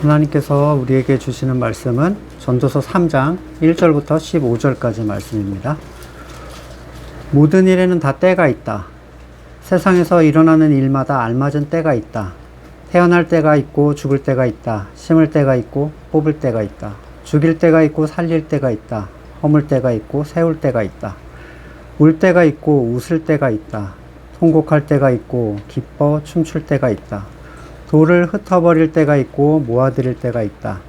하나님께서 우리에게 주시는 말씀은 전도서 3장 1절부터 15절까지 말씀입니다. 모든 일에는 다 때가 있다. 세상에서 일어나는 일마다 알맞은 때가 있다. 태어날 때가 있고 죽을 때가 있다. 심을 때가 있고 뽑을 때가 있다. 죽일 때가 있고 살릴 때가 있다. 허물 때가 있고 세울 때가 있다. 울 때가 있고 웃을 때가 있다. 통곡할 때가 있고 기뻐 춤출 때가 있다. 돌을 흩어버릴 때가 있고 모아들일 때가 있다.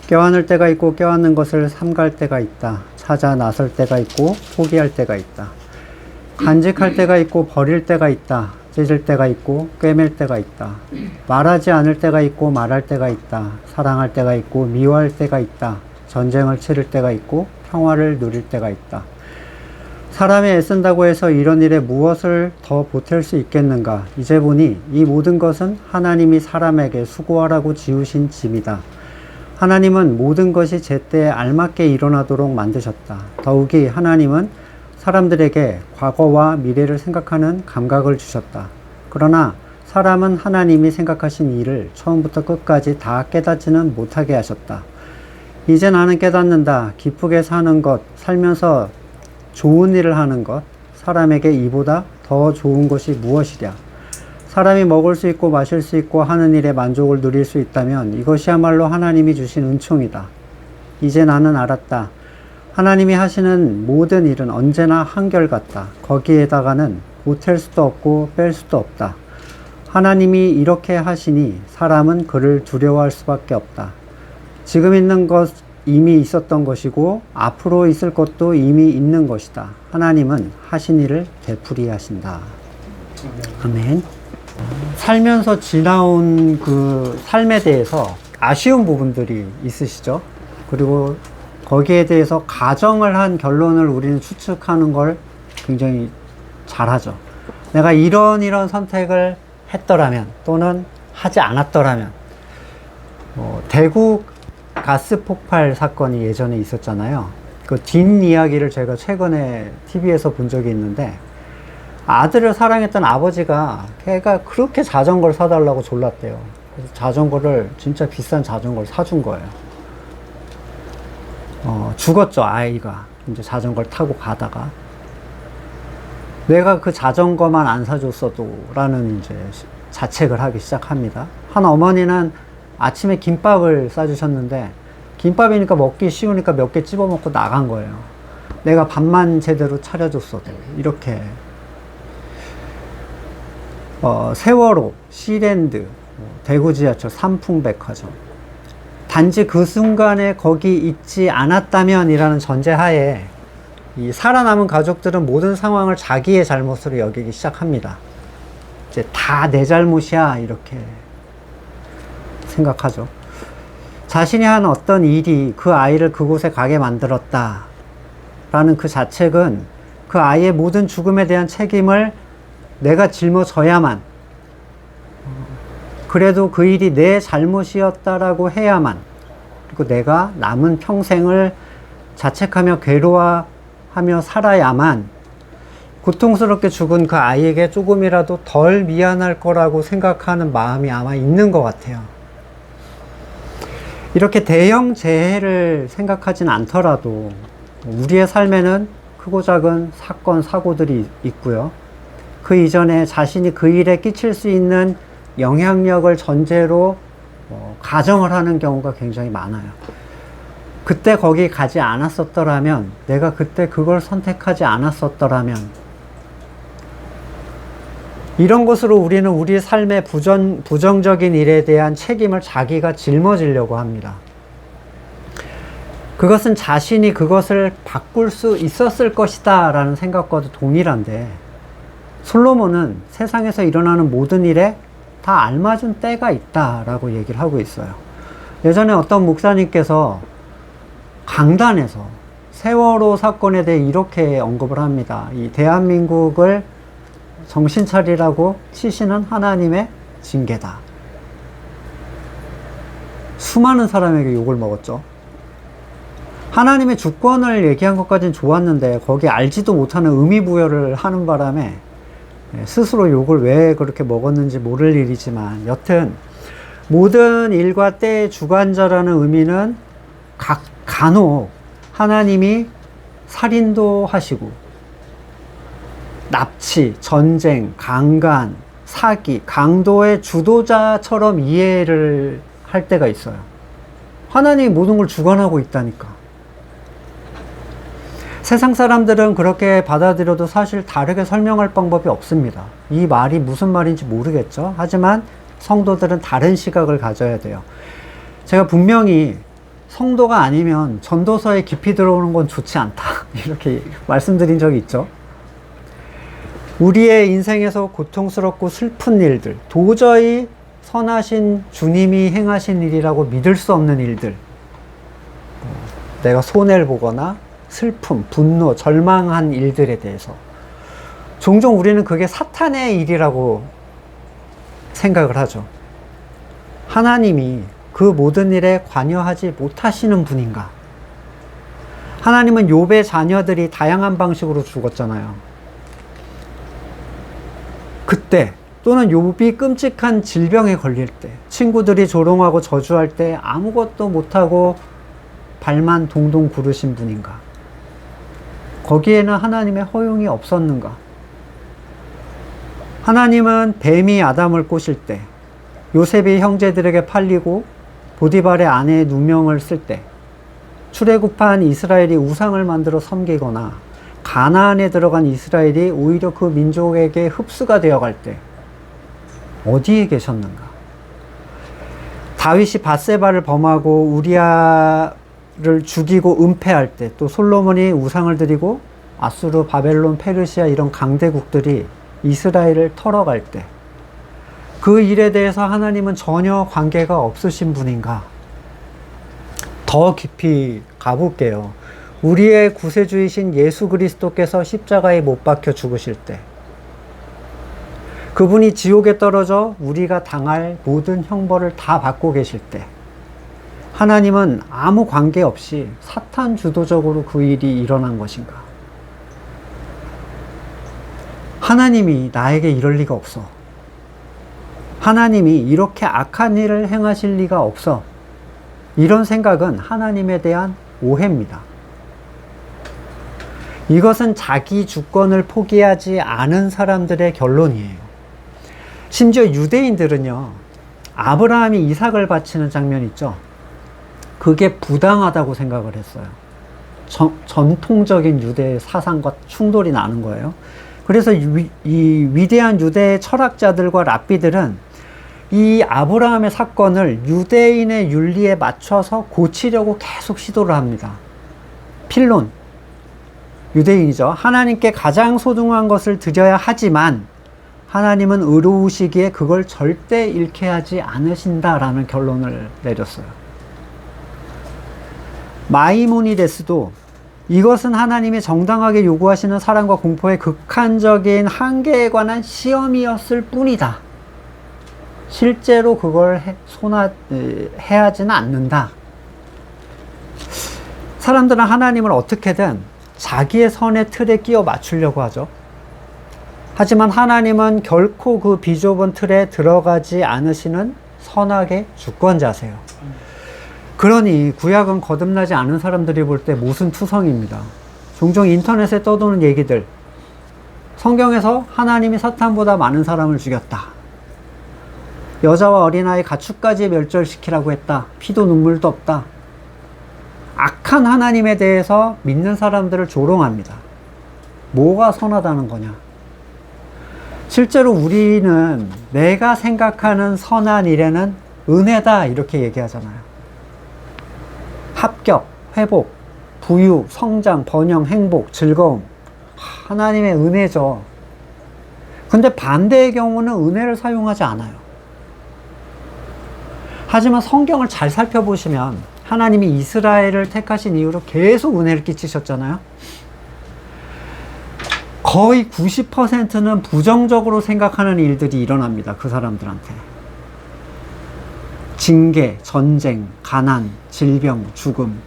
껴안을 때가 있고 껴안는 것을 삼갈 때가 있다. 찾아 나설 때가 있고 포기할 때가 있다. 간직할 때가 있고 버릴 때가 있다. 찢을 때가 있고 꿰맬 때가 있다. 말하지 않을 때가 있고 말할 때가 있다. 사랑할 때가 있고 미워할 때가 있다. 전쟁을 치를 때가 있고 평화를 누릴 때가 있다. 사람이 애쓴다고 해서 이런 일에 무엇을 더 보탤 수 있겠는가? 이제 보니 이 모든 것은 하나님이 사람에게 수고하라고 지으신 짐이다. 하나님은 모든 것이 제때에 알맞게 일어나도록 만드셨다. 더욱이 하나님은 사람들에게 과거와 미래를 생각하는 감각을 주셨다. 그러나 사람은 하나님이 생각하신 일을 처음부터 끝까지 다 깨닫지는 못하게 하셨다. 이제 나는 깨닫는다. 기쁘게 사는 것, 살면서 좋은 일을 하는 것, 사람에게 이보다 더 좋은 것이 무엇이랴. 사람이 먹을 수 있고 마실 수 있고 하는 일에 만족을 누릴 수 있다면 이것이야말로 하나님이 주신 은총이다. 이제 나는 알았다. 하나님이 하시는 모든 일은 언제나 한결같다. 거기에다가는 보탤 수도 없고 뺄 수도 없다. 하나님이 이렇게 하시니 사람은 그를 두려워할 수밖에 없다. 지금 있는 것 이미 있었던 것이고 앞으로 있을 것도 이미 있는 것이다. 하나님은 하신 일을 되풀이 하신다. 아멘. 살면서 지나온 그 삶에 대해서 아쉬운 부분들이 있으시죠? 그리고 거기에 대해서 가정을 한 결론을 우리는 추측하는 걸 굉장히 잘하죠. 내가 이런 선택을 했더라면 또는 하지 않았더라면 대구 가스 폭발 사건이 예전에 있었잖아요. 그 뒷이야기를 제가 최근에 TV에서 본 적이 있는데 아들을 사랑했던 아버지가 걔가 그렇게 자전거를 사달라고 졸랐대요. 그래서 자전거를 진짜 비싼 자전거를 사준 거예요. 죽었죠, 아이가. 이제 자전거를 타고 가다가. 내가 그 자전거만 안 사줬어도 라는 이제 자책을 하기 시작합니다. 한 어머니는 아침에 김밥을 싸주셨는데 김밥이니까 먹기 쉬우니까 몇 개 찝어 먹고 나간 거예요. 내가 밥만 제대로 차려줬어도. 이렇게 세월호, 시랜드, 대구 지하철, 삼풍백화점. 단지 그 순간에 거기 있지 않았다면 이라는 전제하에 이 살아남은 가족들은 모든 상황을 자기의 잘못으로 여기기 시작합니다. 이제 다 내 잘못이야 이렇게 생각하죠. 자신이 한 어떤 일이 그 아이를 그곳에 가게 만들었다 라는 그 자책은 그 아이의 모든 죽음에 대한 책임을 내가 짊어져야만, 그래도 그 일이 내 잘못이었다라고 해야만, 그리고 내가 남은 평생을 자책하며 괴로워하며 살아야만 고통스럽게 죽은 그 아이에게 조금이라도 덜 미안할 거라고 생각하는 마음이 아마 있는 것 같아요. 이렇게 대형 재해를 생각하진 않더라도 우리의 삶에는 크고 작은 사건, 사고들이 있고요. 그 이전에 자신이 그 일에 끼칠 수 있는 영향력을 전제로 가정을 하는 경우가 굉장히 많아요. 그때 거기 가지 않았었더라면, 내가 그때 그걸 선택하지 않았었더라면, 이런 것으로 우리는 우리 삶의 부정적인 일에 대한 책임을 자기가 짊어지려고 합니다. 그것은 자신이 그것을 바꿀 수 있었을 것이다 라는 생각과도 동일한데, 솔로몬은 세상에서 일어나는 모든 일에 다 알맞은 때가 있다라고 얘기를 하고 있어요. 예전에 어떤 목사님께서 강단에서 세월호 사건에 대해 이렇게 언급을 합니다. 이 대한민국을 정신 차리라고 치시는 하나님의 징계다. 수많은 사람에게 욕을 먹었죠. 하나님의 주권을 얘기한 것까지는 좋았는데 거기 알지도 못하는 의미부여를 하는 바람에 스스로 욕을 왜 그렇게 먹었는지 모를 일이지만, 여튼 모든 일과 때의 주관자라는 의미는 간혹 하나님이 살인도 하시고 납치, 전쟁, 강간, 사기, 강도의 주도자처럼 이해를 할 때가 있어요. 하나님이 모든 걸 주관하고 있다니까. 세상 사람들은 그렇게 받아들여도 사실 다르게 설명할 방법이 없습니다. 이 말이 무슨 말인지 모르겠죠. 하지만 성도들은 다른 시각을 가져야 돼요. 제가 분명히 성도가 아니면 전도서에 깊이 들어오는 건 좋지 않다 이렇게 말씀드린 적이 있죠. 우리의 인생에서 고통스럽고 슬픈 일들, 도저히 선하신 주님이 행하신 일이라고 믿을 수 없는 일들, 내가 손해를 보거나 슬픔, 분노, 절망한 일들에 대해서 종종 우리는 그게 사탄의 일이라고 생각을 하죠. 하나님이 그 모든 일에 관여하지 못하시는 분인가? 하나님은 욥의 자녀들이 다양한 방식으로 죽었잖아요. 그때 또는 욥이 끔찍한 질병에 걸릴 때, 친구들이 조롱하고 저주할 때 아무것도 못하고 발만 동동 구르신 분인가? 거기에는 하나님의 허용이 없었는가? 하나님은 뱀이 아담을 꼬실 때, 요셉이 형제들에게 팔리고 보디발의 아내의 누명을 쓸 때, 출애굽한 이스라엘이 우상을 만들어 섬기거나 가나안에 들어간 이스라엘이 오히려 그 민족에게 흡수가 되어갈 때 어디에 계셨는가? 다윗이 밧세바를 범하고 우리아를 죽이고 은폐할 때, 또 솔로몬이 우상을 드리고 아수르, 바벨론, 페르시아 이런 강대국들이 이스라엘을 털어갈 때, 그 일에 대해서 하나님은 전혀 관계가 없으신 분인가? 더 깊이 가볼게요. 우리의 구세주이신 예수 그리스도께서 십자가에 못 박혀 죽으실 때, 그분이 지옥에 떨어져 우리가 당할 모든 형벌을 다 받고 계실 때, 하나님은 아무 관계 없이 사탄 주도적으로 그 일이 일어난 것인가? 하나님이 나에게 이럴 리가 없어. 하나님이 이렇게 악한 일을 행하실 리가 없어. 이런 생각은 하나님에 대한 오해입니다. 이것은 자기 주권을 포기하지 않은 사람들의 결론이에요. 심지어 유대인들은요, 아브라함이 이삭을 바치는 장면 있죠? 그게 부당하다고 생각을 했어요. 전통적인 유대 사상과 충돌이 나는 거예요. 그래서 이 위대한 유대 철학자들과 랍비들은 이 아브라함의 사건을 유대인의 윤리에 맞춰서 고치려고 계속 시도를 합니다. 필론, 유대인이죠. 하나님께 가장 소중한 것을 드려야 하지만 하나님은 의로우시기에 그걸 절대 잃게 하지 않으신다라는 결론을 내렸어요. 마이모니데스도 이것은 하나님이 정당하게 요구하시는 사랑과 공포의 극한적인 한계에 관한 시험이었을 뿐이다. 실제로 그걸 해하지는 않는다. 사람들은 하나님을 어떻게든 자기의 선의 틀에 끼워 맞추려고 하죠. 하지만 하나님은 결코 그 비좁은 틀에 들어가지 않으시는 선악의 주권자세요. 그러니 구약은 거듭나지 않은 사람들이 볼 때 모순투성입니다. 종종 인터넷에 떠도는 얘기들, 성경에서 하나님이 사탄보다 많은 사람을 죽였다, 여자와 어린아이 가축까지 멸절시키라고 했다, 피도 눈물도 없다. 악한 하나님에 대해서 믿는 사람들을 조롱합니다. 뭐가 선하다는 거냐? 실제로 우리는 내가 생각하는 선한 일에는 은혜다 이렇게 얘기하잖아요. 합격, 회복, 부유, 성장, 번영, 행복, 즐거움, 하나님의 은혜죠. 근데 반대의 경우는 은혜를 사용하지 않아요. 하지만 성경을 잘 살펴보시면 하나님이 이스라엘을 택하신 이후로 계속 은혜를 끼치셨잖아요. 거의 90%는 부정적으로 생각하는 일들이 일어납니다. 그 사람들한테. 징계, 전쟁, 가난, 질병, 죽음.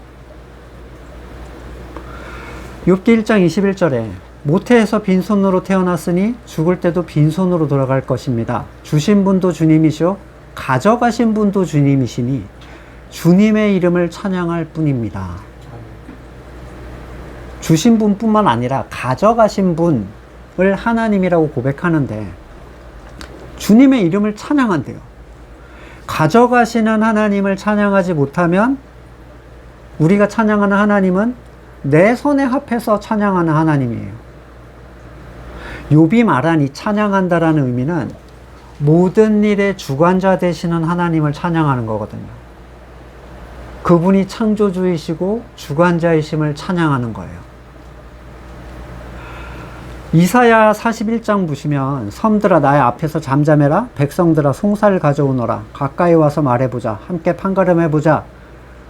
욥기 1장 21절에 모태에서 빈손으로 태어났으니 죽을 때도 빈손으로 돌아갈 것입니다. 주신 분도 주님이시오 가져가신 분도 주님이시니 주님의 이름을 찬양할 뿐입니다. 주신 분뿐만 아니라 가져가신 분을 하나님이라고 고백하는데 주님의 이름을 찬양한대요. 가져가시는 하나님을 찬양하지 못하면 우리가 찬양하는 하나님은 내 손에 합해서 찬양하는 하나님이에요. 욥이 말한 이 찬양한다라는 의미는 모든 일의 주관자 되시는 하나님을 찬양하는 거거든요. 그분이 창조주이시고 주관자이심을 찬양하는 거예요. 이사야 41장 보시면 섬들아 나의 앞에서 잠잠해라, 백성들아 송사를 가져오너라, 가까이 와서 말해보자, 함께 판가름해보자.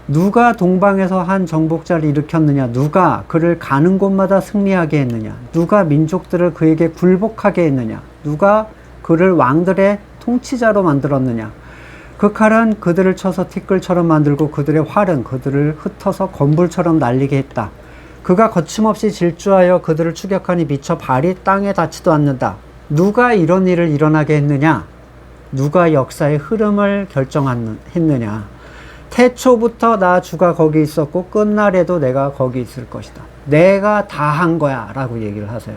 누가 동방에서 한 정복자를 일으켰느냐, 누가 그를 가는 곳마다 승리하게 했느냐, 누가 민족들을 그에게 굴복하게 했느냐, 누가 그를 왕들의 통치자로 만들었느냐. 그 칼은 그들을 쳐서 티끌처럼 만들고 그들의 활은 그들을 흩어서 건불처럼 날리게 했다. 그가 거침없이 질주하여 그들을 추격하니 미쳐 발이 땅에 닿지도 않는다. 누가 이런 일을 일어나게 했느냐? 누가 역사의 흐름을 결정했느냐? 태초부터 나 주가 거기 있었고 끝날에도 내가 거기 있을 것이다. 내가 다 한 거야 라고 얘기를 하세요.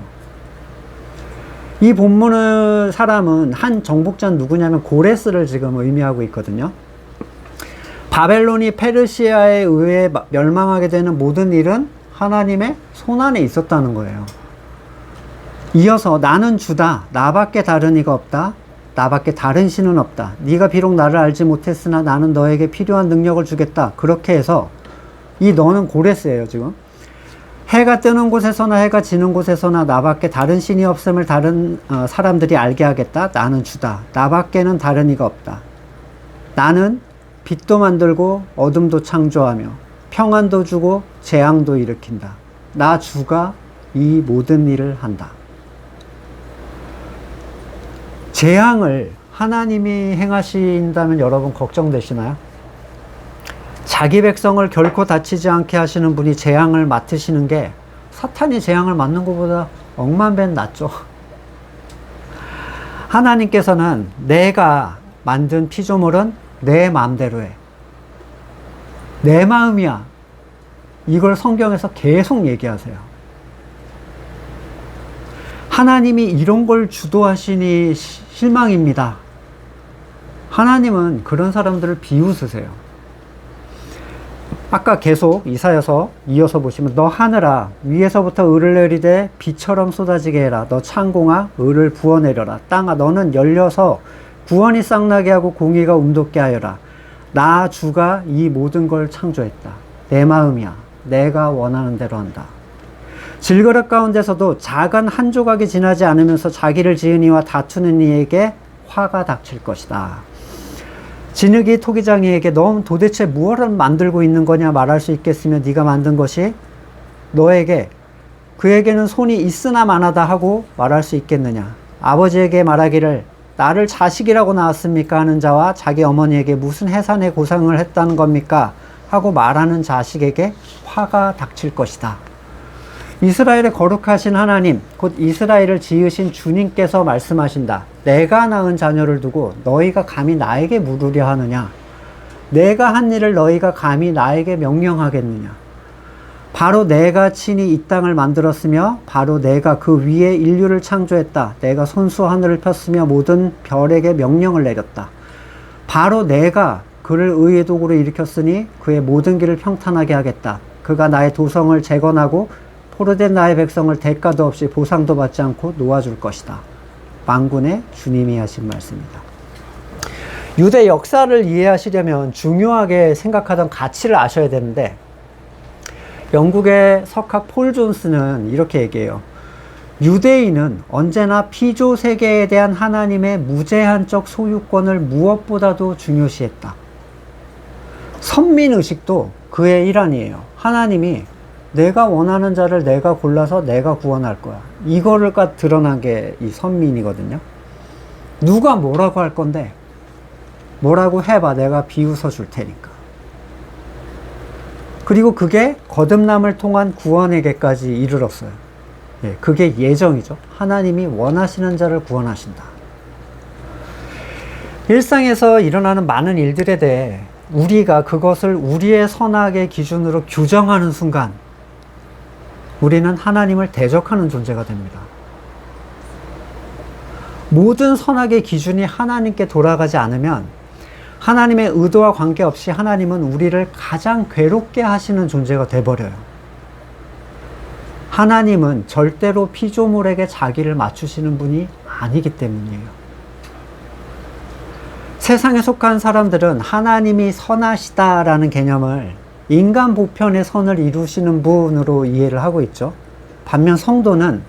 이 본문의 사람은 한 정복자는 누구냐면 고레스를 지금 의미하고 있거든요. 바벨론이 페르시아에 의해 멸망하게 되는 모든 일은 하나님의 손안에 있었다는 거예요. 이어서 나는 주다. 나밖에 다른 이가 없다. 나밖에 다른 신은 없다. 네가 비록 나를 알지 못했으나 나는 너에게 필요한 능력을 주겠다. 그렇게 해서 이 너는 고레스예요 지금. 해가 뜨는 곳에서나 해가 지는 곳에서나 나밖에 다른 신이 없음을 다른 사람들이 알게 하겠다. 나는 주다. 나밖에는 다른 이가 없다. 나는 빛도 만들고 어둠도 창조하며 평안도 주고 재앙도 일으킨다. 나 주가 이 모든 일을 한다. 재앙을 하나님이 행하신다면 여러분 걱정되시나요? 자기 백성을 결코 다치지 않게 하시는 분이 재앙을 맡으시는 게 사탄이 재앙을 맡는 것보다 억만배 낫죠. 하나님께서는 내가 만든 피조물은 내 마음대로 해. 내 마음이야. 이걸 성경에서 계속 얘기하세요. 하나님이 이런 걸 주도하시니 실망입니다. 하나님은 그런 사람들을 비웃으세요. 아까 계속 이사야서 이어서 보시면 너 하늘아 위에서부터 을을 내리되 비처럼 쏟아지게 해라. 너 창공아 을을 부어내려라. 땅아 너는 열려서 구원이 쌍나게 하고 공의가 움돋게 하여라. 나 주가 이 모든 걸 창조했다. 내 마음이야. 내가 원하는 대로 한다. 질그릇 가운데서도 작은 한 조각이 지나지 않으면서 자기를 지은 이와 다투는 이에게 화가 닥칠 것이다. 진흙이 토기장이에게 넌 도대체 무엇을 만들고 있는 거냐 말할 수 있겠으며 네가 만든 것이 너에게 그에게는 손이 있으나 마나다 하고 말할 수 있겠느냐. 아버지에게 말하기를 나를 자식이라고 낳았습니까 하는 자와 자기 어머니에게 무슨 해산의 고생을 했다는 겁니까 하고 말하는 자식에게 화가 닥칠 것이다. 이스라엘의 거룩하신 하나님 곧 이스라엘을 지으신 주님께서 말씀하신다. 내가 낳은 자녀를 두고 너희가 감히 나에게 물으려 하느냐. 내가 한 일을 너희가 감히 나에게 명령하겠느냐. 바로 내가 친히 이 땅을 만들었으며 바로 내가 그 위에 인류를 창조했다. 내가 손수 하늘을 폈으며 모든 별에게 명령을 내렸다. 바로 내가 그를 의의 도구로 일으켰으니 그의 모든 길을 평탄하게 하겠다. 그가 나의 도성을 재건하고 포로된 나의 백성을 대가도 없이 보상도 받지 않고 놓아줄 것이다. 만군의 주님이 하신 말씀입니다. 유대 역사를 이해하시려면 중요하게 생각하던 가치를 아셔야 되는데 영국의 석학 폴 존스는 이렇게 얘기해요. 유대인은 언제나 피조 세계에 대한 하나님의 무제한적 소유권을 무엇보다도 중요시했다. 선민의식도 그의 일환이에요. 하나님이 내가 원하는 자를 내가 골라서 내가 구원할 거야. 이거를 드러난 게 이 선민이거든요. 누가 뭐라고 할 건데 뭐라고 해봐. 내가 비웃어 줄 테니까. 그리고 그게 거듭남을 통한 구원에게까지 이르렀어요. 예, 그게 예정이죠. 하나님이 원하시는 자를 구원하신다. 일상에서 일어나는 많은 일들에 대해 우리가 그것을 우리의 선악의 기준으로 규정하는 순간 우리는 하나님을 대적하는 존재가 됩니다. 모든 선악의 기준이 하나님께 돌아가지 않으면 하나님의 의도와 관계없이 하나님은 우리를 가장 괴롭게 하시는 존재가 돼버려요. 하나님은 절대로 피조물에게 자기를 맞추시는 분이 아니기 때문이에요. 세상에 속한 사람들은 하나님이 선하시다라는 개념을 인간 보편의 선을 이루시는 분으로 이해를 하고 있죠. 반면 성도는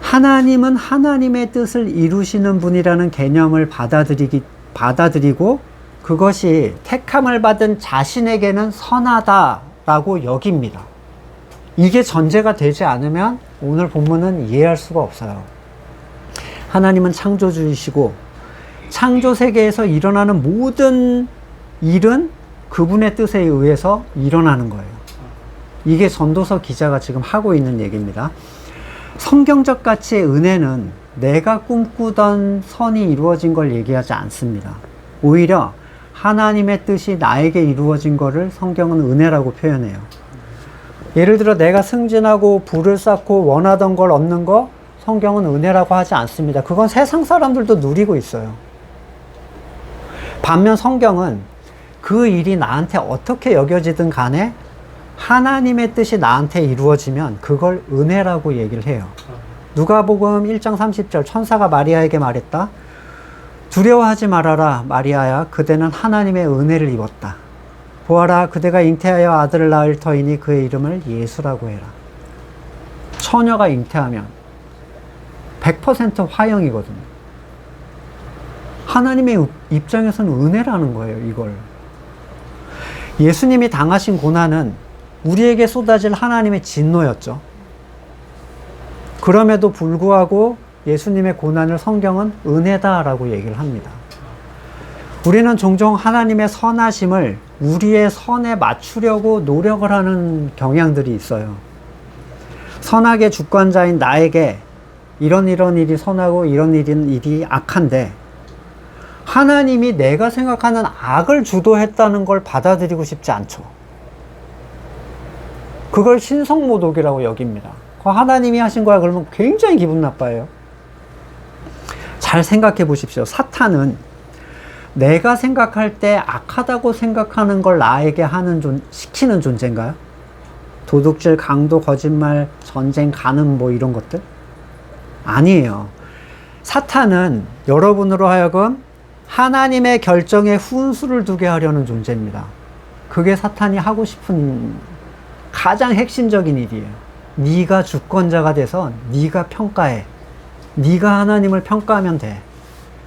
하나님은 하나님의 뜻을 이루시는 분이라는 개념을 받아들이고 그것이 택함을 받은 자신에게는 선하다라고 여깁니다. 이게 전제가 되지 않으면 오늘 본문은 이해할 수가 없어요. 하나님은 창조주이시고 창조 세계에서 일어나는 모든 일은 그분의 뜻에 의해서 일어나는 거예요. 이게 전도서 기자가 지금 하고 있는 얘기입니다. 성경적 가치의 은혜는 내가 꿈꾸던 선이 이루어진 걸 얘기하지 않습니다. 오히려 하나님의 뜻이 나에게 이루어진 거를 성경은 은혜라고 표현해요. 예를 들어 내가 승진하고 부를 쌓고 원하던 걸 얻는 거 성경은 은혜라고 하지 않습니다. 그건 세상 사람들도 누리고 있어요. 반면 성경은 그 일이 나한테 어떻게 여겨지든 간에 하나님의 뜻이 나한테 이루어지면 그걸 은혜라고 얘기를 해요. 누가복음 1장 30절 천사가 마리아에게 말했다. 두려워하지 말아라 마리아야, 그대는 하나님의 은혜를 입었다. 보아라, 그대가 잉태하여 아들을 낳을 터이니 그의 이름을 예수라고 해라. 처녀가 잉태하면 100% 화형이거든요. 하나님의 입장에서는 은혜라는 거예요, 이걸. 예수님이 당하신 고난은 우리에게 쏟아질 하나님의 진노였죠. 그럼에도 불구하고 예수님의 고난을 성경은 은혜다라고 얘기를 합니다. 우리는 종종 하나님의 선하심을 우리의 선에 맞추려고 노력을 하는 경향들이 있어요. 선악의 주권자인 나에게 이런 일이 선하고 이런 일이 악한데 하나님이 내가 생각하는 악을 주도했다는 걸 받아들이고 싶지 않죠. 그걸 신성모독이라고 여깁니다. 하나님이 하신 거야 그러면 굉장히 기분 나빠요. 잘 생각해 보십시오. 사탄은 내가 생각할 때 악하다고 생각하는 걸 나에게 시키는 존재인가요? 도둑질, 강도, 거짓말, 전쟁, 간음 뭐 이런 것들? 아니에요. 사탄은 여러분으로 하여금 하나님의 결정에 훈수를 두게 하려는 존재입니다. 그게 사탄이 하고 싶은 가장 핵심적인 일이에요. 네가 주권자가 돼서 네가 평가해. 네가 하나님을 평가하면 돼.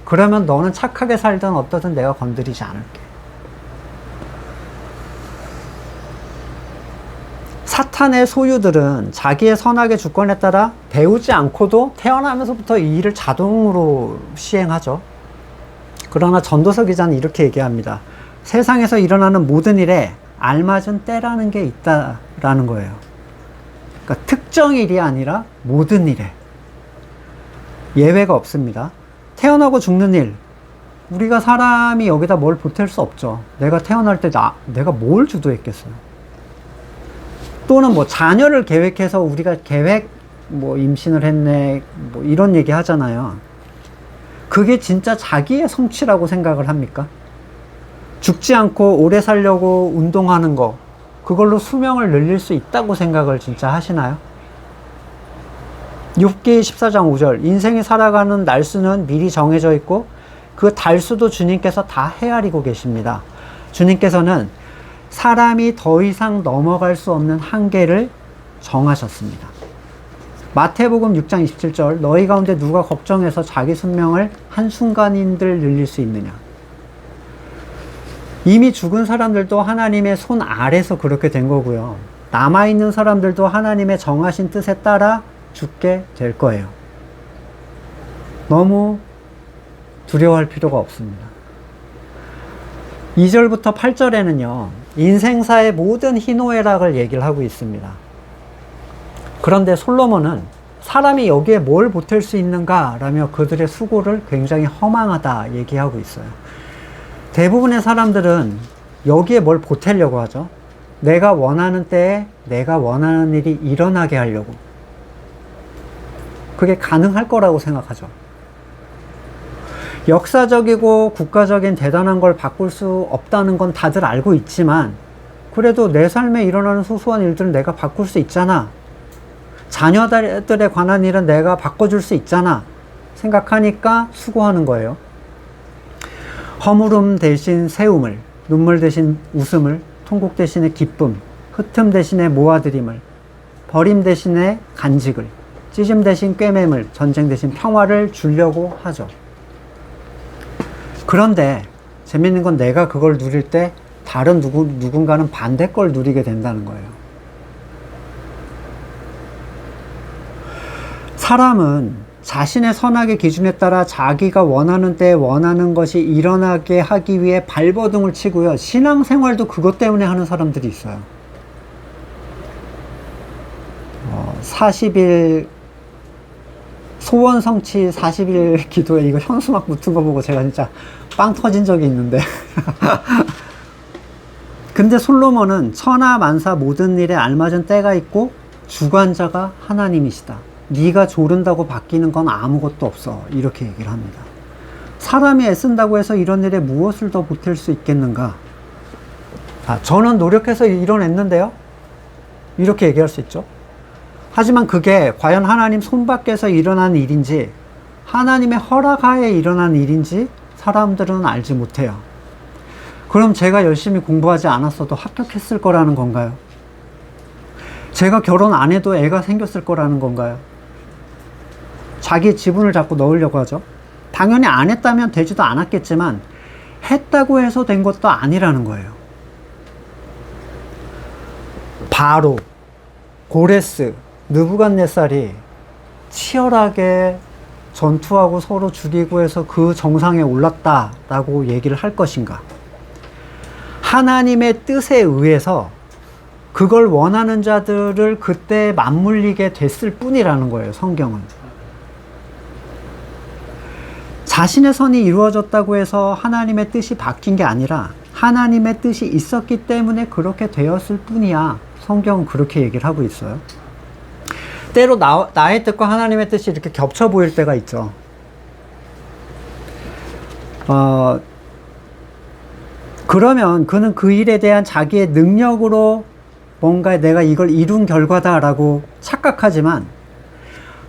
그러면 너는 착하게 살든 어떠든 내가 건드리지 않을게. 사탄의 소유들은 자기의 선악의 주권에 따라 배우지 않고도 태어나면서부터 이 일을 자동으로 시행하죠. 그러나 전도서 기자는 이렇게 얘기합니다. 세상에서 일어나는 모든 일에 알맞은 때라는 게 있다라는 거예요. 그러니까 특정 일이 아니라 모든 일에 예외가 없습니다. 태어나고 죽는 일, 우리가 사람이 여기다 뭘 보탤 수 없죠. 내가 태어날 때 내가 뭘 주도했겠어요. 또는 뭐 자녀를 계획해서 우리가 임신을 했네, 뭐 이런 얘기 하잖아요. 그게 진짜 자기의 성취라고 생각을 합니까? 죽지 않고 오래 살려고 운동하는 거, 그걸로 수명을 늘릴 수 있다고 생각을 진짜 하시나요? 욥기 14장 5절, 인생이 살아가는 날수는 미리 정해져 있고 그 달수도 주님께서 다 헤아리고 계십니다. 주님께서는 사람이 더 이상 넘어갈 수 없는 한계를 정하셨습니다. 마태복음 6장 27절, 너희 가운데 누가 걱정해서 자기 순명을 한순간인들 늘릴 수 있느냐. 이미 죽은 사람들도 하나님의 손 아래서 그렇게 된 거고요. 남아있는 사람들도 하나님의 정하신 뜻에 따라 죽게 될 거예요. 너무 두려워할 필요가 없습니다. 2절부터 8절에는요, 인생사의 모든 희노애락을 얘기를 하고 있습니다. 그런데 솔로몬은 사람이 여기에 뭘 보탤 수 있는가 라며 그들의 수고를 굉장히 허망하다 얘기하고 있어요. 대부분의 사람들은 여기에 뭘 보태려고 하죠. 내가 원하는 때에 내가 원하는 일이 일어나게 하려고. 그게 가능할 거라고 생각하죠. 역사적이고 국가적인 대단한 걸 바꿀 수 없다는 건 다들 알고 있지만, 그래도 내 삶에 일어나는 소소한 일들은 내가 바꿀 수 있잖아. 자녀들에 관한 일은 내가 바꿔줄 수 있잖아. 생각하니까 수고하는 거예요. 허물음 대신 세움을, 눈물 대신 웃음을, 통곡 대신에 기쁨, 흩음 대신에 모아들임을, 버림 대신에 간직을, 찢음 대신 꿰맴을, 전쟁 대신 평화를 주려고 하죠. 그런데 재밌는 건 내가 그걸 누릴 때 다른 누군가는 반대 걸 누리게 된다는 거예요. 사람은 자신의 선악의 기준에 따라 자기가 원하는 때에 원하는 것이 일어나게 하기 위해 발버둥을 치고요. 신앙생활도 그것 때문에 하는 사람들이 있어요. 40일 소원 성취 40일 기도에 이거 현수막 붙은 거 보고 제가 진짜 빵 터진 적이 있는데 근데 솔로몬은 천하 만사 모든 일에 알맞은 때가 있고 주관자가 하나님이시다. 네가 조른다고 바뀌는 건 아무것도 없어. 이렇게 얘기를 합니다. 사람이 애쓴다고 해서 이런 일에 무엇을 더 보탤 수 있겠는가? 저는 노력해서 이뤄냈는데요. 이렇게 얘기할 수 있죠. 하지만 그게 과연 하나님 손밖에서 일어난 일인지 하나님의 허락하에 일어난 일인지 사람들은 알지 못해요. 그럼 제가 열심히 공부하지 않았어도 합격했을 거라는 건가요? 제가 결혼 안 해도 애가 생겼을 거라는 건가요? 자기 지분을 자꾸 넣으려고 하죠. 당연히 안 했다면 되지도 않았겠지만 했다고 해서 된 것도 아니라는 거예요. 바로 고레스, 느부갓네살이 치열하게 전투하고 서로 죽이고 해서 그 정상에 올랐다라고 얘기를 할 것인가? 하나님의 뜻에 의해서 그걸 원하는 자들을 그때 맞물리게 됐을 뿐이라는 거예요, 성경은. 자신의 선이 이루어졌다고 해서 하나님의 뜻이 바뀐 게 아니라 하나님의 뜻이 있었기 때문에 그렇게 되었을 뿐이야. 성경은 그렇게 얘기를 하고 있어요. 때로 나의 뜻과 하나님의 뜻이 이렇게 겹쳐 보일 때가 있죠. 그러면 그는 그 일에 대한 자기의 능력으로 뭔가 내가 이걸 이룬 결과다라고 착각하지만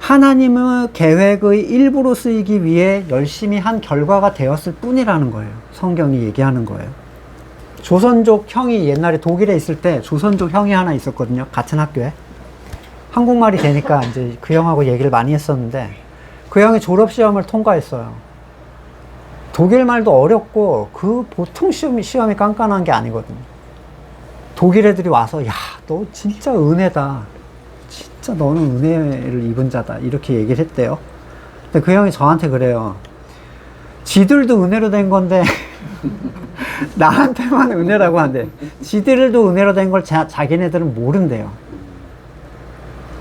하나님의 계획의 일부로 쓰이기 위해 열심히 한 결과가 되었을 뿐이라는 거예요. 성경이 얘기하는 거예요. 조선족 형이 옛날에 독일에 있을 때 조선족 형이 하나 있었거든요. 같은 학교에. 한국말이 되니까 이제 그 형하고 얘기를 많이 했었는데 그 형이 졸업시험을 통과했어요. 독일 말도 어렵고 그 보통 시험이 깐깐한 게 아니거든요. 독일 애들이 와서 야, 너 진짜 은혜다. 진짜 너는 은혜를 입은 자다. 이렇게 얘기를 했대요. 근데 그 형이 저한테 그래요. 지들도 은혜로 된 건데 나한테만 은혜라고 한대. 지들도 은혜로 된 걸 자기네들은 모른대요.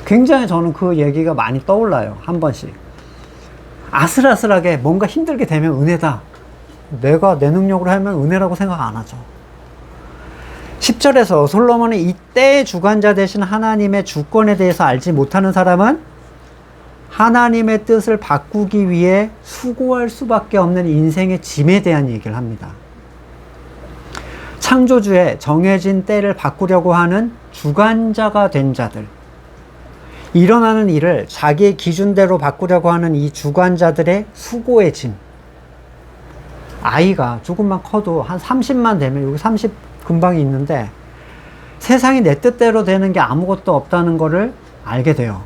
굉장히 저는 그 얘기가 많이 떠올라요. 한 번씩. 아슬아슬하게 뭔가 힘들게 되면 은혜다. 내가 내 능력으로 하면 은혜라고 생각 안 하죠. 10절에서 솔로몬은 이때의 주관자 되신 하나님의 주권에 대해서 알지 못하는 사람은 하나님의 뜻을 바꾸기 위해 수고할 수밖에 없는 인생의 짐에 대한 얘기를 합니다. 창조주의 정해진 때를 바꾸려고 하는 주관자가 된 자들, 일어나는 일을 자기의 기준대로 바꾸려고 하는 이 주관자들의 수고의 짐. 아이가 조금만 커도 한 30만 되면 여기 30 금방이 있는데 세상이 내 뜻대로 되는 게 아무것도 없다는 것을 알게 돼요.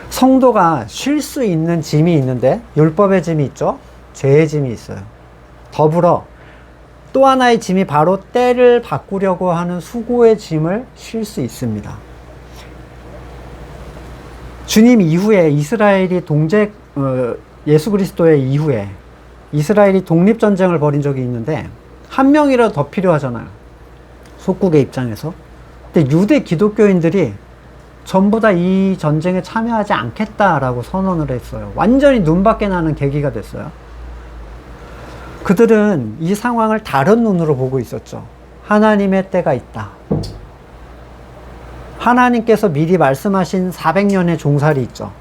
성도가 쉴 수 있는 짐이 있는데 율법의 짐이 있죠. 죄의 짐이 있어요. 더불어 또 하나의 짐이 바로 때를 바꾸려고 하는 수고의 짐을 쉴 수 있습니다. 주님 이후에 이스라엘이 예수 그리스도의 이후에 이스라엘이 독립전쟁을 벌인 적이 있는데 한 명이라도 더 필요하잖아요. 속국의 입장에서. 근데 유대 기독교인들이 전부 다 이 전쟁에 참여하지 않겠다라고 선언을 했어요. 완전히 눈밖에 나는 계기가 됐어요. 그들은 이 상황을 다른 눈으로 보고 있었죠. 하나님의 때가 있다. 하나님께서 미리 말씀하신 400년의 종살이 있죠.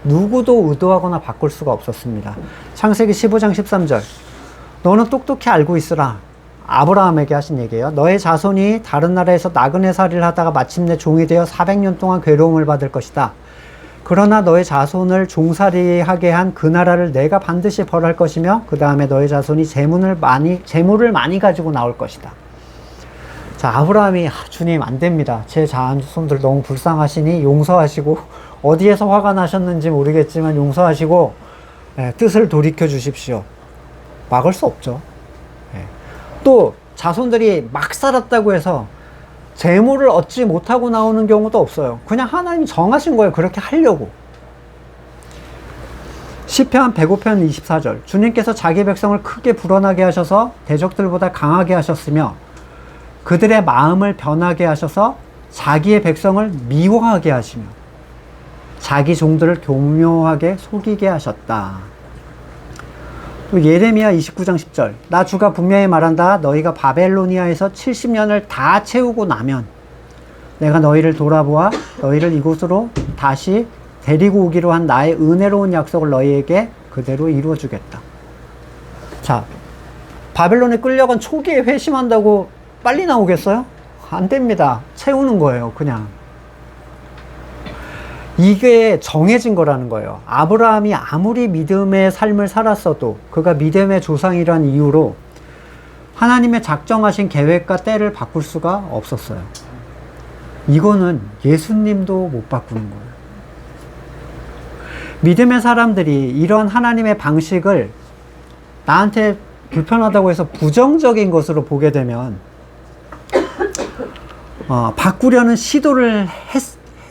누구도 의도하거나 바꿀 수가 없었습니다. 창세기 15장 13절. 너는 똑똑히 알고 있으라. 아브라함에게 하신 얘기예요. 너의 자손이 다른 나라에서 나그네 살이를 하다가 마침내 종이 되어 400년 동안 괴로움을 받을 것이다. 그러나 너의 자손을 종살이하게 한 그 나라를 내가 반드시 벌할 것이며 그 다음에 너의 자손이 재물을 많이 가지고 나올 것이다. 자, 아브라함이 주님 안 됩니다. 제 자손들 너무 불쌍하시니 용서하시고 어디에서 화가 나셨는지 모르겠지만 용서하시고 뜻을 돌이켜 주십시오. 막을 수 없죠. 또 자손들이 막 살았다고 해서 재물을 얻지 못하고 나오는 경우도 없어요. 그냥 하나님이 정하신 거예요. 그렇게 하려고. 시편 105편 24절. 주님께서 자기 백성을 크게 불어나게 하셔서 대적들보다 강하게 하셨으며 그들의 마음을 변하게 하셔서 자기의 백성을 미워하게 하시며 자기 종들을 교묘하게 속이게 하셨다. 또 예레미야 29장 10절. 나 주가 분명히 말한다. 너희가 바벨로니아에서 70년을 다 채우고 나면 내가 너희를 돌아보아 너희를 이곳으로 다시 데리고 오기로 한 나의 은혜로운 약속을 너희에게 그대로 이루어주겠다. 자, 바벨론에 끌려간 초기에 회심한다고 빨리 나오겠어요? 안 됩니다. 채우는 거예요, 그냥. 이게 정해진 거라는 거예요. 아브라함이 아무리 믿음의 삶을 살았어도 그가 믿음의 조상이란 이유로 하나님의 작정하신 계획과 때를 바꿀 수가 없었어요. 이거는 예수님도 못 바꾸는 거예요. 믿음의 사람들이 이런 하나님의 방식을 나한테 불편하다고 해서 부정적인 것으로 보게 되면 바꾸려는 시도를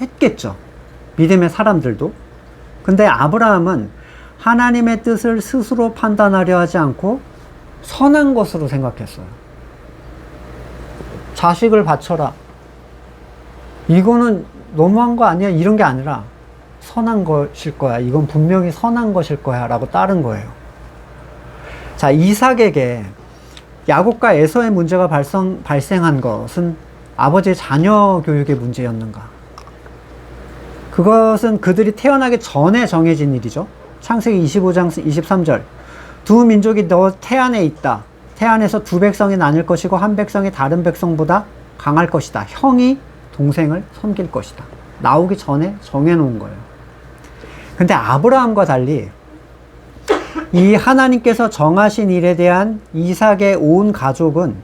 했겠죠. 믿음의 사람들도. 근데 아브라함은 하나님의 뜻을 스스로 판단하려 하지 않고 선한 것으로 생각했어요. 자식을 바쳐라. 이거는 너무한 거 아니야? 이런 게 아니라 선한 것일 거야. 이건 분명히 선한 것일 거야. 라고 따른 거예요. 자, 이삭에게 야곱과 에서의 문제가 발생한 것은 아버지의 자녀 교육의 문제였는가? 그것은 그들이 태어나기 전에 정해진 일이죠. 창세기 25장 23절. 두 민족이 너 태안에 있다. 태안에서 두 백성이 나뉠 것이고 한 백성이 다른 백성보다 강할 것이다. 형이 동생을 섬길 것이다. 나오기 전에 정해놓은 거예요. 근데 아브라함과 달리 이 하나님께서 정하신 일에 대한 이삭의 온 가족은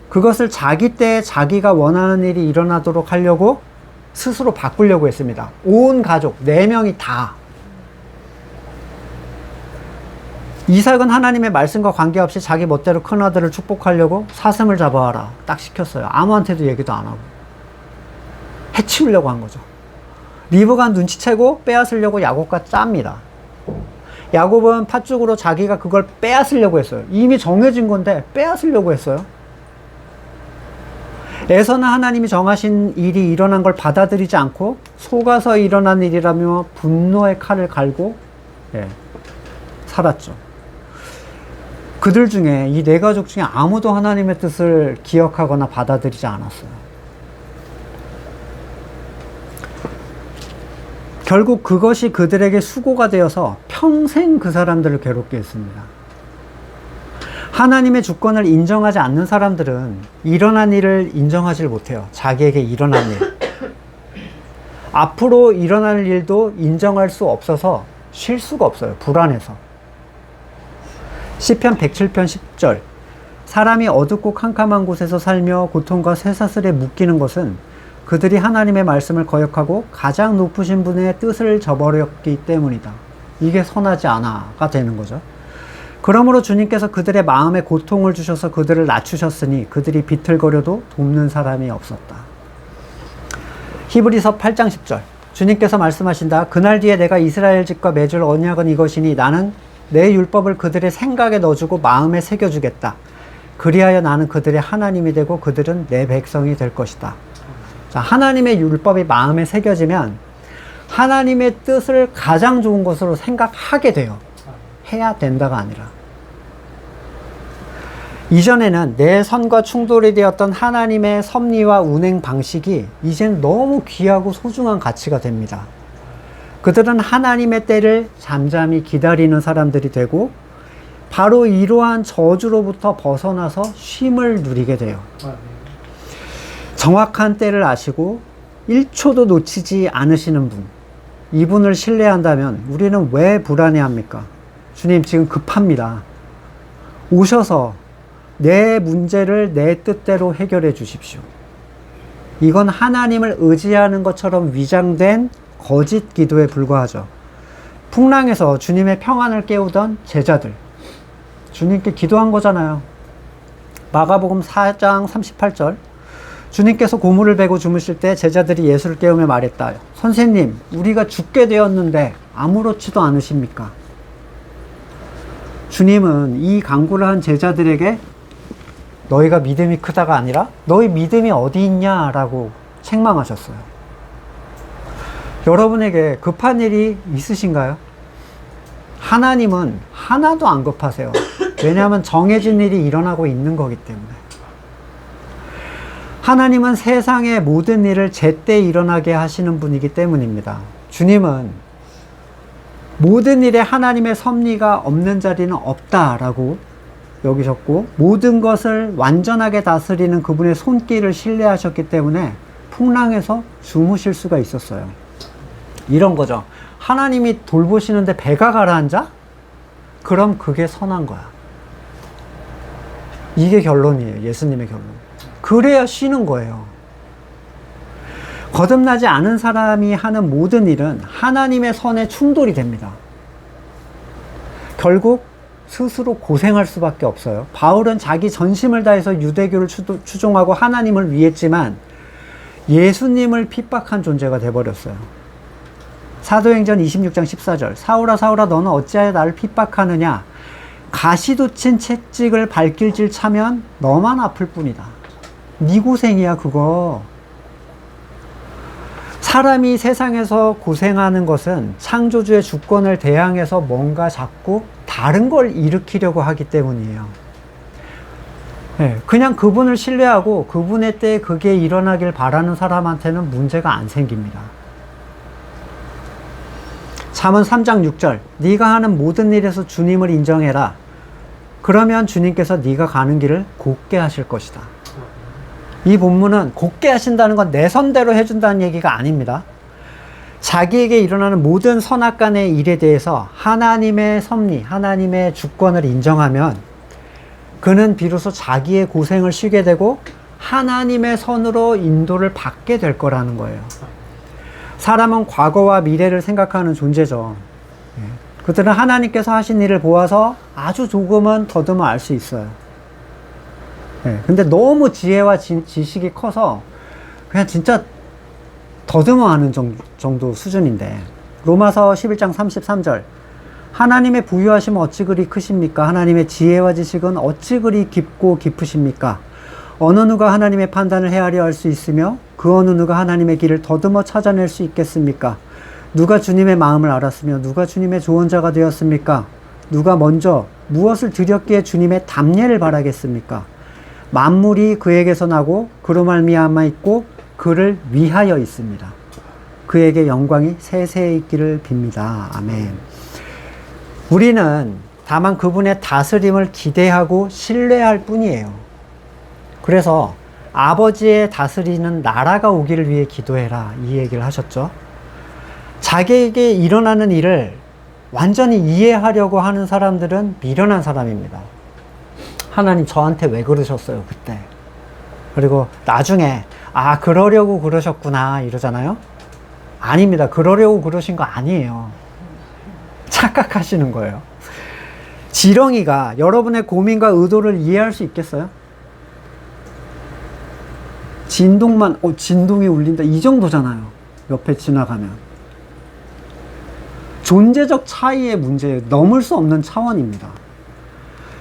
그것을 자기 때에 자기가 원하는 일이 일어나도록 하려고 스스로 바꾸려고 했습니다. 온 가족 4명이 다. 이삭은 하나님의 말씀과 관계없이 자기 멋대로 큰아들을 축복하려고 사슴을 잡아와라 딱 시켰어요. 아무한테도 얘기도 안 하고 해치우려고 한 거죠. 리브가 눈치채고 빼앗으려고 야곱과 짭니다. 야곱은 팥죽으로 자기가 그걸 빼앗으려고 했어요. 이미 정해진 건데 빼앗으려고 했어요. 에서는 하나님이 정하신 일이 일어난 걸 받아들이지 않고 속아서 일어난 일이라며 분노의 칼을 갈고 살았죠. 그들 중에 이 4가족 중에 아무도 하나님의 뜻을 기억하거나 받아들이지 않았어요. 결국 그것이 그들에게 수고가 되어서 평생 그 사람들을 괴롭게 했습니다. 하나님의 주권을 인정하지 않는 사람들은 일어난 일을 인정하지 못해요. 자기에게 일어난 일. 앞으로 일어날 일도 인정할 수 없어서 쉴 수가 없어요. 불안해서. 시편 107편 10절. 사람이 어둡고 캄캄한 곳에서 살며 고통과 쇠사슬에 묶이는 것은 그들이 하나님의 말씀을 거역하고 가장 높으신 분의 뜻을 저버렸기 때문이다. 이게 선하지 않아가 되는 거죠. 그러므로 주님께서 그들의 마음에 고통을 주셔서 그들을 낮추셨으니 그들이 비틀거려도 돕는 사람이 없었다. 히브리서 8장 10절. 주님께서 말씀하신다. 그날 뒤에 내가 이스라엘 집과 맺을 언약은 이것이니 나는 내 율법을 그들의 생각에 넣어주고 마음에 새겨주겠다. 그리하여 나는 그들의 하나님이 되고 그들은 내 백성이 될 것이다. 자, 하나님의 율법이 마음에 새겨지면 하나님의 뜻을 가장 좋은 것으로 생각하게 돼요. 해야 된다가 아니라. 이전에는 내 선과 충돌이 되었던 하나님의 섭리와 운행 방식이 이젠 너무 귀하고 소중한 가치가 됩니다. 그들은 하나님의 때를 잠잠히 기다리는 사람들이 되고 바로 이러한 저주로부터 벗어나서 쉼을 누리게 돼요. 정확한 때를 아시고 1초도 놓치지 않으시는 분, 이분을 신뢰한다면 우리는 왜 불안해합니까? 주님 지금 급합니다. 오셔서 내 문제를 내 뜻대로 해결해 주십시오. 이건 하나님을 의지하는 것처럼 위장된 거짓 기도에 불과하죠. 풍랑에서 주님의 평안을 깨우던 제자들, 주님께 기도한 거잖아요. 마가복음 4장 38절, 주님께서 고물을 베고 주무실 때 제자들이 예수를 깨우며 말했다. 선생님, 우리가 죽게 되었는데 아무렇지도 않으십니까? 주님은 이 간구를 한 제자들에게 너희가 믿음이 크다가 아니라 너희 믿음이 어디 있냐라고 책망하셨어요. 여러분에게 급한 일이 있으신가요? 하나님은 하나도 안 급하세요. 왜냐하면 정해진 일이 일어나고 있는 거기 때문에. 하나님은 세상의 모든 일을 제때 일어나게 하시는 분이기 때문입니다. 주님은 모든 일에 하나님의 섭리가 없는 자리는 없다라고 여기셨고, 모든 것을 완전하게 다스리는 그분의 손길을 신뢰하셨기 때문에 풍랑에서 주무실 수가 있었어요. 이런 거죠. 하나님이 돌보시는데 배가 가라앉아? 그럼 그게 선한 거야. 이게 결론이에요. 예수님의 결론. 그래야 쉬는 거예요. 거듭나지 않은 사람이 하는 모든 일은 하나님의 선에 충돌이 됩니다. 결국 스스로 고생할 수밖에 없어요. 바울은 자기 전심을 다해서 유대교를 추종하고 하나님을 위했지만 예수님을 핍박한 존재가 되어버렸어요. 사도행전 26장 14절, 사울아 사울아 너는 어찌하여 나를 핍박하느냐? 가시돋친 채찍을 발길질 차면 너만 아플 뿐이다. 네 고생이야 그거. 사람이 세상에서 고생하는 것은 창조주의 주권을 대항해서 뭔가 자꾸 다른 걸 일으키려고 하기 때문이에요. 네, 그냥 그분을 신뢰하고 그분의 때에 그게 일어나길 바라는 사람한테는 문제가 안 생깁니다. 잠언 3장 6절, 네가 하는 모든 일에서 주님을 인정해라. 그러면 주님께서 네가 가는 길을 곧게 하실 것이다. 이 본문은 곧게 하신다는 건 내 선대로 해준다는 얘기가 아닙니다. 자기에게 일어나는 모든 선악간의 일에 대해서 하나님의 섭리, 하나님의 주권을 인정하면 그는 비로소 자기의 고생을 쉬게 되고 하나님의 선으로 인도를 받게 될 거라는 거예요. 사람은 과거와 미래를 생각하는 존재죠. 그들은 하나님께서 하신 일을 보아서 아주 조금은 더듬어 알 수 있어요. 근데 너무 지혜와 지식이 커서 그냥 진짜 더듬어 하는 정도 수준인데, 로마서 11장 33절, 하나님의 부유하심은 어찌 그리 크십니까? 하나님의 지혜와 지식은 어찌 그리 깊고 깊으십니까? 어느 누가 하나님의 판단을 헤아려 할 수 있으며 그 어느 누가 하나님의 길을 더듬어 찾아낼 수 있겠습니까? 누가 주님의 마음을 알았으며 누가 주님의 조언자가 되었습니까? 누가 먼저 무엇을 드렸기에 주님의 답례를 바라겠습니까? 만물이 그에게서 나고 그로 말미암아 있고 그를 위하여 있습니다. 그에게 영광이 세세에 있기를 빕니다. 아멘. 우리는 다만 그분의 다스림을 기대하고 신뢰할 뿐이에요. 그래서 아버지의 다스리는 나라가 오기를 위해 기도해라, 이 얘기를 하셨죠. 자기에게 일어나는 일을 완전히 이해하려고 하는 사람들은 미련한 사람입니다. 하나님 저한테 왜 그러셨어요 그때? 그리고 나중에 그러려고 그러셨구나 이러잖아요. 아닙니다. 그러려고 그러신 거 아니에요. 착각하시는 거예요. 지렁이가 여러분의 고민과 의도를 이해할 수 있겠어요? 진동만 진동이 울린다 이 정도잖아요. 옆에 지나가면. 존재적 차이의 문제예요. 넘을 수 없는 차원입니다.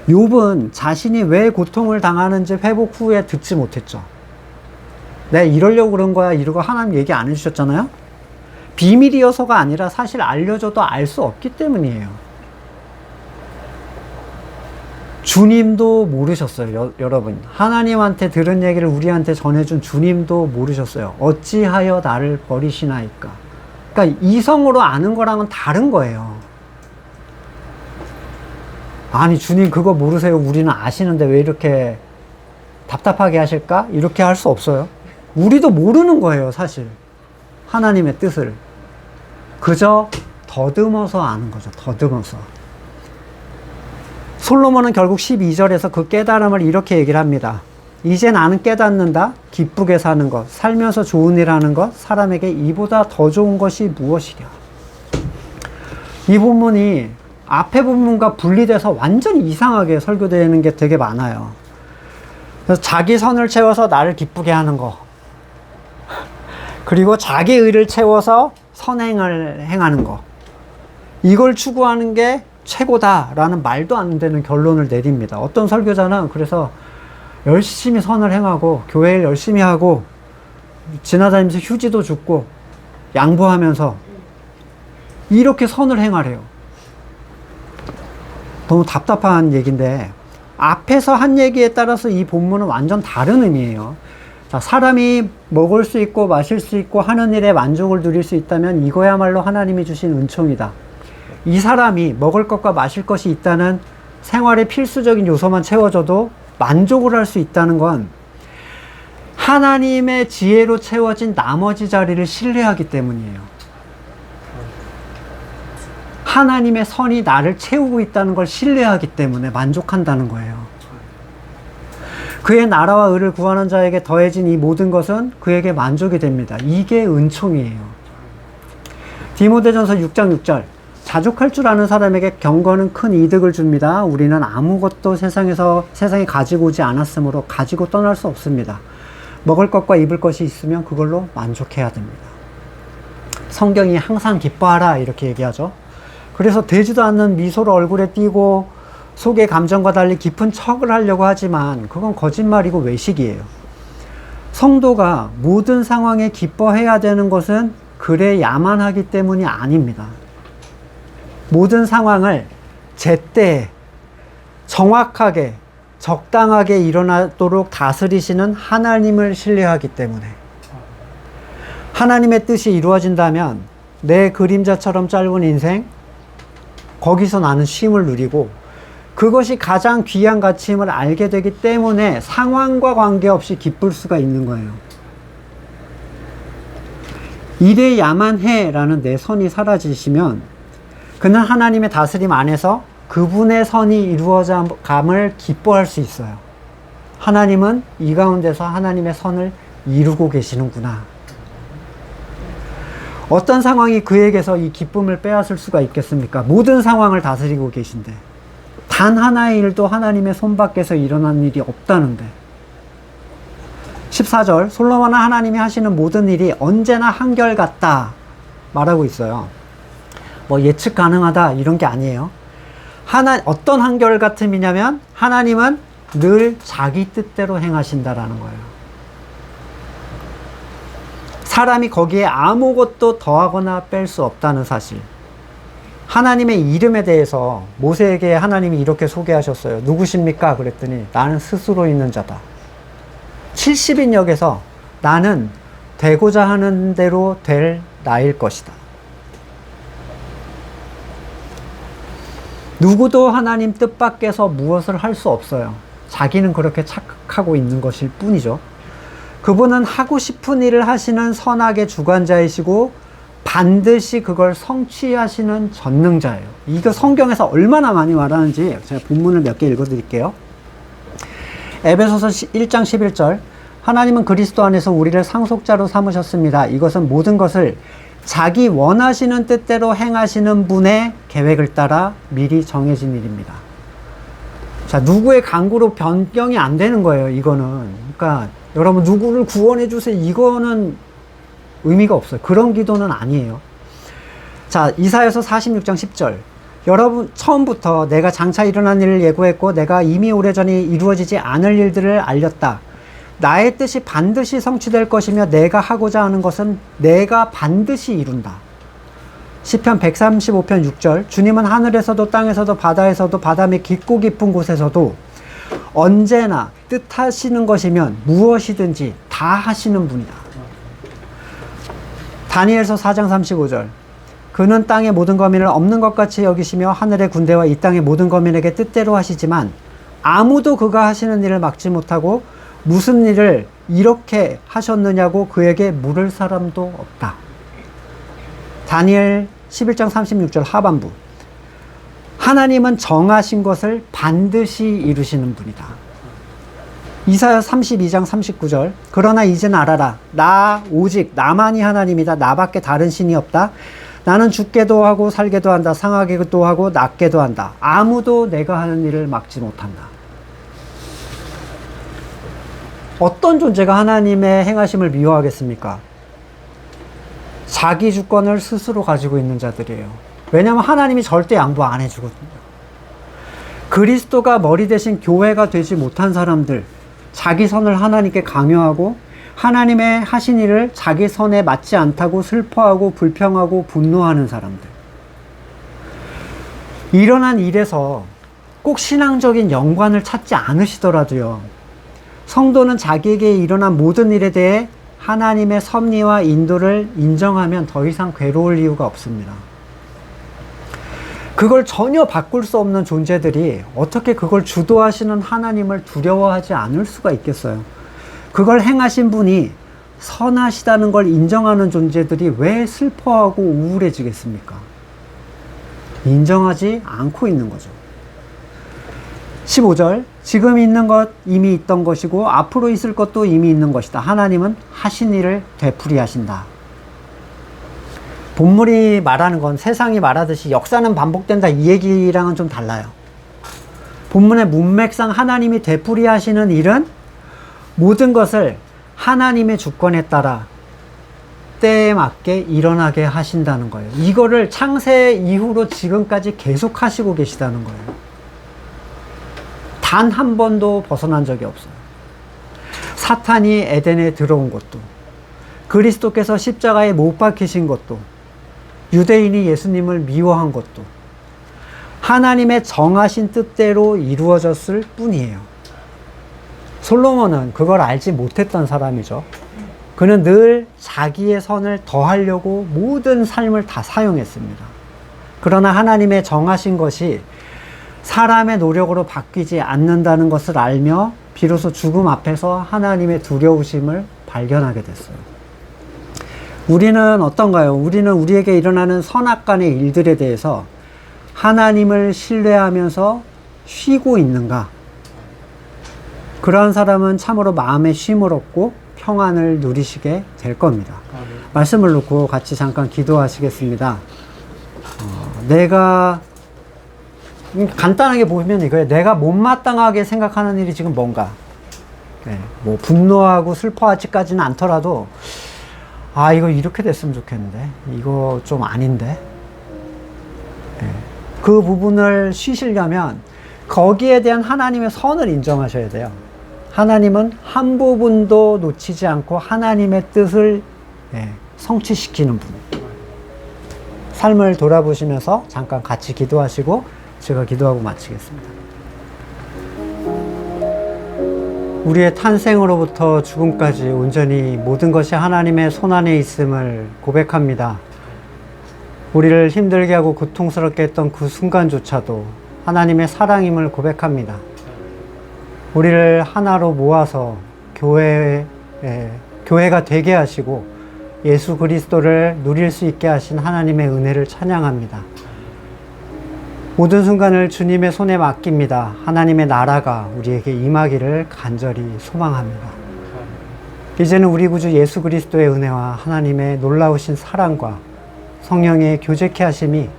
욥은 자신이 왜 고통을 당하는지 회복 후에 듣지 못했죠. 내가 이러려고 그런 거야 이러고 하나님 얘기 안 해주셨잖아요. 비밀이어서가 아니라 사실 알려줘도 알 수 없기 때문이에요. 주님도 모르셨어요. 여러분, 하나님한테 들은 얘기를 우리한테 전해준 주님도 모르셨어요. 어찌하여 나를 버리시나이까. 그러니까 이성으로 아는 거랑은 다른 거예요. 아니 주님 그거 모르세요. 우리는 아시는데 왜 이렇게 답답하게 하실까? 이렇게 할 수 없어요. 우리도 모르는 거예요, 사실. 하나님의 뜻을. 그저 더듬어서 아는 거죠. 더듬어서. 솔로몬은 결국 12절에서 그 깨달음을 이렇게 얘기를 합니다. 이제 나는 깨닫는다. 기쁘게 사는 것, 살면서 좋은 일 하는 것, 사람에게 이보다 더 좋은 것이 무엇이랴. 이 본문이 앞에 본문과 분리돼서 완전히 이상하게 설교되는 게 되게 많아요. 그래서 자기 선을 채워서 나를 기쁘게 하는 거, 그리고 자기 의를 채워서 선행을 행하는 거, 이걸 추구하는 게 최고다라는 말도 안 되는 결론을 내립니다. 어떤 설교자는 그래서 열심히 선을 행하고 교회를 열심히 하고 지나다니면서 휴지도 줍고 양보하면서 이렇게 선을 행하래요. 너무 답답한 얘기인데 앞에서 한 얘기에 따라서 이 본문은 완전 다른 의미예요. 자, 사람이 먹을 수 있고 마실 수 있고 하는 일에 만족을 누릴 수 있다면 이거야말로 하나님이 주신 은총이다. 이 사람이 먹을 것과 마실 것이 있다는 생활의 필수적인 요소만 채워줘도 만족을 할 수 있다는 건 하나님의 지혜로 채워진 나머지 자리를 신뢰하기 때문이에요. 하나님의 선이 나를 채우고 있다는 걸 신뢰하기 때문에 만족한다는 거예요. 그의 나라와 의를 구하는 자에게 더해진 이 모든 것은 그에게 만족이 됩니다. 이게 은총이에요. 디모데전서 6장 6절. 자족할 줄 아는 사람에게 경건은 큰 이득을 줍니다. 우리는 아무것도 세상에 가지고 오지 않았으므로 가지고 떠날 수 없습니다. 먹을 것과 입을 것이 있으면 그걸로 만족해야 됩니다. 성경이 항상 기뻐하라 이렇게 얘기하죠. 그래서 되지도 않는 미소를 얼굴에 띠고 속의 감정과 달리 깊은 척을 하려고 하지만 그건 거짓말이고 외식이에요. 성도가 모든 상황에 기뻐해야 되는 것은 그래야만 하기 때문이 아닙니다. 모든 상황을 제때 정확하게 적당하게 일어나도록 다스리시는 하나님을 신뢰하기 때문에 하나님의 뜻이 이루어진다면 내 그림자처럼 짧은 인생 거기서 나는 쉼을 누리고 그것이 가장 귀한 가치임을 알게 되기 때문에 상황과 관계없이 기쁠 수가 있는 거예요. 이래야만 해 라는 내 선이 사라지시면 그는 하나님의 다스림 안에서 그분의 선이 이루어져 감을 기뻐할 수 있어요. 하나님은 이 가운데서 하나님의 선을 이루고 계시는구나. 어떤 상황이 그에게서 이 기쁨을 빼앗을 수가 있겠습니까? 모든 상황을 다스리고 계신데 단 하나의 일도 하나님의 손 밖에서 일어난 일이 없다는데 14절 솔로몬은 하나님이 하시는 모든 일이 언제나 한결같다 말하고 있어요. 뭐 예측 가능하다 이런 게 아니에요. 어떤 한결같음이냐면 하나님은 늘 자기 뜻대로 행하신다라는 거예요. 사람이 거기에 아무것도 더하거나 뺄 수 없다는 사실. 하나님의 이름에 대해서 모세에게 하나님이 이렇게 소개하셨어요. 누구십니까? 그랬더니 나는 스스로 있는 자다. 70인역에서 나는 되고자 하는 대로 될 나일 것이다. 누구도 하나님 뜻밖에서 무엇을 할 수 없어요. 자기는 그렇게 착각하고 있는 것일 뿐이죠. 그분은 하고 싶은 일을 하시는 선악의 주관자이시고 반드시 그걸 성취하시는 전능자예요. 이거 성경에서 얼마나 많이 말하는지 제가 본문을 몇 개 읽어드릴게요. 에베소서 1장 11절 하나님은 그리스도 안에서 우리를 상속자로 삼으셨습니다. 이것은 모든 것을 자기 원하시는 뜻대로 행하시는 분의 계획을 따라 미리 정해진 일입니다. 자, 누구의 강구로 변경이 안 되는 거예요, 이거는. 그러니까 여러분 누구를 구원해 주세요. 이거는 의미가 없어요. 그런 기도는 아니에요. 자, 이사야서 46장 10절. 여러분 처음부터 내가 장차 일어난 일을 예고했고 내가 이미 오래전에 이루어지지 않을 일들을 알렸다. 나의 뜻이 반드시 성취될 것이며 내가 하고자 하는 것은 내가 반드시 이룬다. 시편 135편 6절 주님은 하늘에서도 땅에서도 바다에서도 바다 밑 깊고 깊은 곳에서도 언제나 뜻하시는 것이면 무엇이든지 다 하시는 분이다. 다니엘서 4장 35절 그는 땅의 모든 거민을 없는 것 같이 여기시며 하늘의 군대와 이 땅의 모든 거민에게 뜻대로 하시지만 아무도 그가 하시는 일을 막지 못하고 무슨 일을 이렇게 하셨느냐고 그에게 물을 사람도 없다. 다니엘 11장 36절 하반부 하나님은 정하신 것을 반드시 이루시는 분이다. 이사야 32장 39절 그러나 이젠 알아라 나 오직 나만이 하나님이다. 나밖에 다른 신이 없다. 나는 죽게도 하고 살게도 한다. 상하게도 하고 낫게도 한다. 아무도 내가 하는 일을 막지 못한다. 어떤 존재가 하나님의 행하심을 미워하겠습니까? 자기 주권을 스스로 가지고 있는 자들이에요. 왜냐하면 하나님이 절대 양보 안 해주거든요. 그리스도가 머리 대신 교회가 되지 못한 사람들, 자기 선을 하나님께 강요하고 하나님의 하신 일을 자기 선에 맞지 않다고 슬퍼하고 불평하고 분노하는 사람들. 일어난 일에서 꼭 신앙적인 연관을 찾지 않으시더라도요. 성도는 자기에게 일어난 모든 일에 대해 하나님의 섭리와 인도를 인정하면 더 이상 괴로울 이유가 없습니다. 그걸 전혀 바꿀 수 없는 존재들이 어떻게 그걸 주도하시는 하나님을 두려워하지 않을 수가 있겠어요? 그걸 행하신 분이 선하시다는 걸 인정하는 존재들이 왜 슬퍼하고 우울해지겠습니까? 인정하지 않고 있는 거죠. 15절 지금 있는 것 이미 있던 것이고 앞으로 있을 것도 이미 있는 것이다. 하나님은 하신 일을 되풀이하신다. 본문이 말하는 건 세상이 말하듯이 역사는 반복된다 이 얘기랑은 좀 달라요. 본문의 문맥상 하나님이 되풀이하시는 일은 모든 것을 하나님의 주권에 따라 때에 맞게 일어나게 하신다는 거예요. 이거를 창세 이후로 지금까지 계속 하시고 계시다는 거예요. 단 한 번도 벗어난 적이 없어요. 사탄이 에덴에 들어온 것도, 그리스도께서 십자가에 못 박히신 것도, 유대인이 예수님을 미워한 것도 하나님의 정하신 뜻대로 이루어졌을 뿐이에요. 솔로몬은 그걸 알지 못했던 사람이죠. 그는 늘 자기의 선을 더하려고 모든 삶을 다 사용했습니다. 그러나 하나님의 정하신 것이 사람의 노력으로 바뀌지 않는다는 것을 알며 비로소 죽음 앞에서 하나님의 두려우심을 발견하게 됐어요. 우리는 어떤가요? 우리는 우리에게 일어나는 선악간의 일들에 대해서 하나님을 신뢰하면서 쉬고 있는가? 그러한 사람은 참으로 마음의 쉼을 얻고 평안을 누리시게 될 겁니다. 말씀을 놓고 같이 잠깐 기도하시겠습니다. 내가 간단하게 보면 이거예요. 내가 못마땅하게 생각하는 일이 지금 뭔가. 뭐 분노하고 슬퍼하지까지는 않더라도 이거 이렇게 됐으면 좋겠는데 이거 좀 아닌데. 그 부분을 쉬시려면 거기에 대한 하나님의 선을 인정하셔야 돼요. 하나님은 한 부분도 놓치지 않고 하나님의 뜻을 성취시키는 분. 삶을 돌아보시면서 잠깐 같이 기도하시고 제가 기도하고 마치겠습니다. 우리의 탄생으로부터 죽음까지 온전히 모든 것이 하나님의 손안에 있음을 고백합니다. 우리를 힘들게 하고 고통스럽게 했던 그 순간조차도 하나님의 사랑임을 고백합니다. 우리를 하나로 모아서 교회가 되게 하시고 예수 그리스도를 누릴 수 있게 하신 하나님의 은혜를 찬양합니다. 모든 순간을 주님의 손에 맡깁니다. 하나님의 나라가 우리에게 임하기를 간절히 소망합니다. 이제는 우리 구주 예수 그리스도의 은혜와 하나님의 놀라우신 사랑과 성령의 교제케 하심이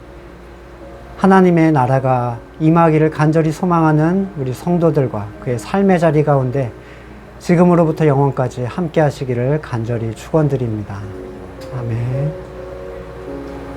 하나님의 나라가 임하기를 간절히 소망하는 우리 성도들과 그의 삶의 자리 가운데 지금으로부터 영원까지 함께 하시기를 간절히 축원드립니다. 아멘.